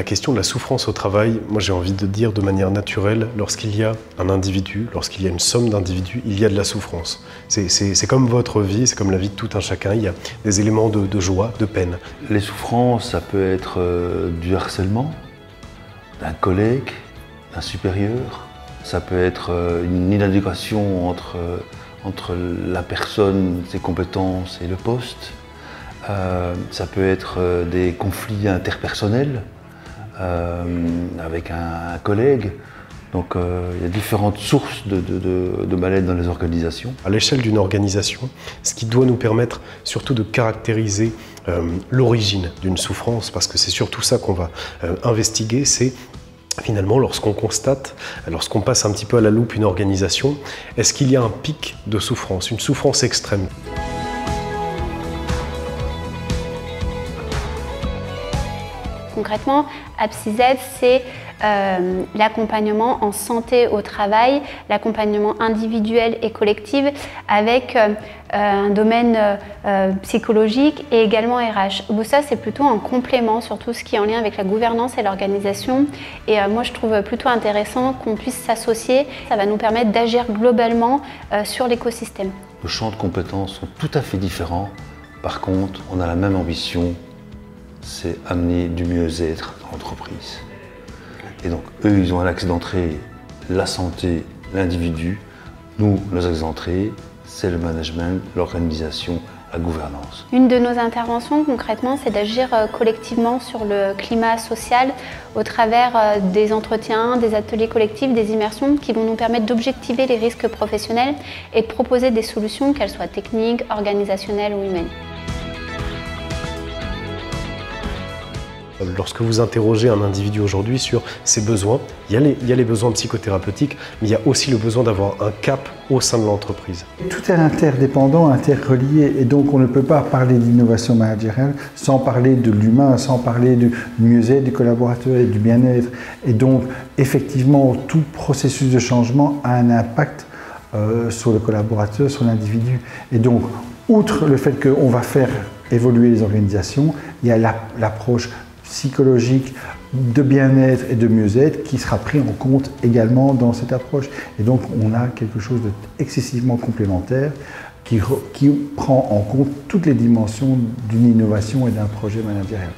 La question de la souffrance au travail, moi j'ai envie de dire de manière naturelle, lorsqu'il y a un individu, lorsqu'il y a une somme d'individus, il y a de la souffrance. C'est comme votre vie, c'est comme la vie de tout un chacun, il y a des éléments de joie, de peine. Les souffrances, ça peut être du harcèlement, d'un collègue, d'un supérieur. Ça peut être une inadéquation entre la personne, ses compétences et le poste. Ça peut être des conflits interpersonnels avec un collègue. Donc il y a différentes sources de mal-être dans les organisations. À l'échelle d'une organisation, ce qui doit nous permettre surtout de caractériser l'origine d'une souffrance, parce que c'est surtout ça qu'on va investiguer, c'est finalement lorsqu'on constate, lorsqu'on passe un petit peu à la loupe une organisation, est-ce qu'il y a un pic de souffrance, une souffrance extrême? Concrètement, APSIZ, c'est l'accompagnement en santé au travail, l'accompagnement individuel et collectif avec un domaine psychologique et également RH. Ça, c'est plutôt un complément sur tout ce qui est en lien avec la gouvernance et l'organisation. Et moi, je trouve plutôt intéressant qu'on puisse s'associer. Ça va nous permettre d'agir globalement sur l'écosystème. Nos champs de compétences sont tout à fait différents. Par contre, on a la même ambition, c'est amener du mieux-être dans l'entreprise. Et donc, eux, ils ont un axe d'entrée, la santé, l'individu. Nous, nos axes d'entrée, c'est le management, l'organisation, la gouvernance. Une de nos interventions, concrètement, c'est d'agir collectivement sur le climat social au travers des entretiens, des ateliers collectifs, des immersions qui vont nous permettre d'objectiver les risques professionnels et de proposer des solutions, qu'elles soient techniques, organisationnelles ou humaines. Lorsque vous interrogez un individu aujourd'hui sur ses besoins, il y a les besoins psychothérapeutiques, mais il y a aussi le besoin d'avoir un cap au sein de l'entreprise. Tout est interdépendant, interrelié, et donc on ne peut pas parler d'innovation managériale sans parler de l'humain, sans parler du mieux-être du collaborateur et du bien-être. Et donc, effectivement, tout processus de changement a un impact sur le collaborateur, sur l'individu. Et donc, outre le fait qu'on va faire évoluer les organisations, il y a l'approche psychologique, de bien-être et de mieux-être qui sera pris en compte également dans cette approche. Et donc on a quelque chose d'excessivement complémentaire qui prend en compte toutes les dimensions d'une innovation et d'un projet managérial.